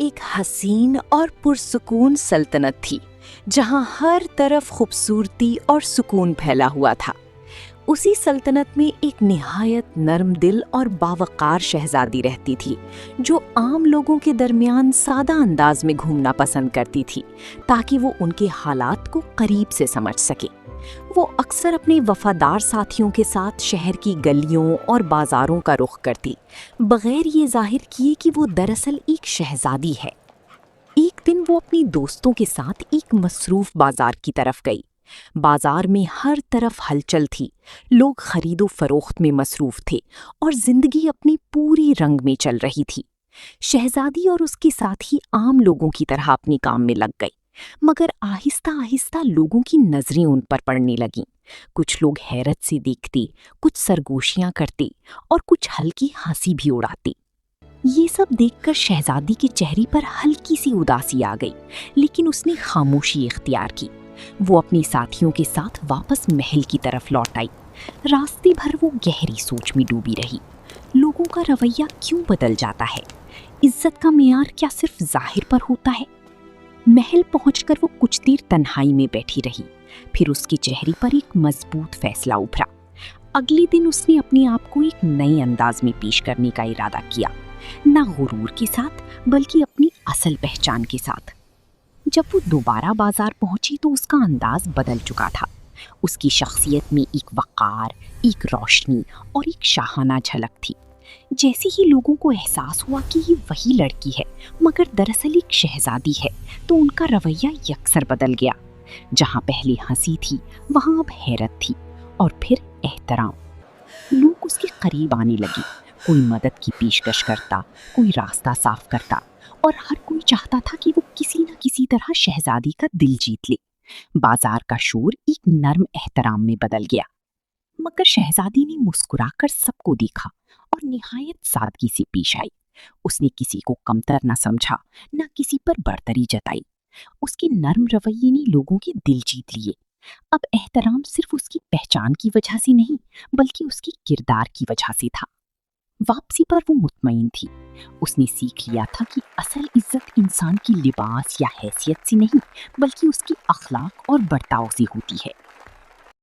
ایک حسین اور پرسکون سلطنت تھی جہاں ہر طرف خوبصورتی اور سکون پھیلا ہوا تھا۔ اسی سلطنت میں ایک نہایت نرم دل اور باوقار شہزادی رہتی تھی جو عام لوگوں کے درمیان سادہ انداز میں گھومنا پسند کرتی تھی تاکہ وہ ان کے حالات کو قریب سے سمجھ سکے۔ وہ اکثر اپنے وفادار ساتھیوں کے ساتھ شہر کی گلیوں اور بازاروں کا رخ کرتی، بغیر یہ ظاہر کیے کہ وہ دراصل ایک شہزادی ہے۔ ایک دن وہ اپنی دوستوں کے ساتھ ایک مصروف بازار کی طرف گئی۔ بازار میں ہر طرف ہلچل تھی، لوگ خرید و فروخت میں مصروف تھے اور زندگی اپنی پوری رنگ میں چل رہی تھی۔ شہزادی اور اس کے ساتھی عام لوگوں کی طرح اپنے کام میں لگ گئی، مگر آہستہ آہستہ لوگوں کی نظریں ان پر پڑنے لگیں۔ کچھ لوگ حیرت سے دیکھتے، کچھ سرگوشیاں کرتے اور کچھ ہلکی ہنسی بھی اڑاتے۔ یہ سب دیکھ کر شہزادی کے چہرے پر ہلکی سی اداسی آ گئی، لیکن اس نے خاموشی اختیار کی۔ وہ اپنی ساتھیوں کے ساتھ واپس محل کی طرف لوٹ آئی۔ راستے بھر وہ گہری سوچ میں ڈوبی رہی۔ لوگوں کا رویہ کیوں بدل جاتا ہے؟ عزت کا معیار کیا صرف ظاہر پر ہوتا ہے؟ محل پہنچ کر وہ کچھ دیر تنہائی میں بیٹھی رہی، پھر اس کے چہرے پر ایک مضبوط فیصلہ ابھرا۔ اگلے دن اس نے اپنے آپ کو ایک نئے انداز میں پیش کرنے کا ارادہ کیا، نہ غرور کے ساتھ بلکہ اپنی اصل پہچان کے ساتھ۔ جب وہ دوبارہ بازار پہنچی تو اس کا انداز بدل چکا تھا۔ اس کی شخصیت میں ایک وقار، ایک روشنی اور ایک شاہانہ جھلک تھی۔ جیسے ہی لوگوں کو احساس ہوا کہ یہ وہی لڑکی ہے مگر دراصل ایک شہزادی ہے، تو ان کا رویہ یکسر بدل گیا۔ جہاں پہلے ہنسی تھی وہاں اب حیرت تھی اور پھر احترام۔ لوگ اس کے قریب آنے لگے، کوئی مدد کی پیشکش کرتا، کوئی راستہ صاف کرتا، اور ہر کوئی چاہتا تھا کہ وہ کسی نہ کسی طرح شہزادی کا دل جیت لے۔ بازار کا شور ایک نرم احترام میں بدل گیا، مگر شہزادی نے مسکرا کر سب کو دیکھا اور نہایت سادگی سے پیش آئی۔ اس نے کسی کو کمتر نہ سمجھا، نہ کسی پر برتری جتائی۔ اس کے نرم رویے نے لوگوں کے دل جیت لیے۔ اب احترام صرف اس کی پہچان کی وجہ سے نہیں بلکہ اس کے کردار کی وجہ سے تھا۔ واپسی پر وہ مطمئن تھی۔ اس نے سیکھ لیا تھا کہ اصل عزت انسان کی لباس یا حیثیت سے نہیں بلکہ اس کی اخلاق اور برتاؤ سے ہوتی ہے۔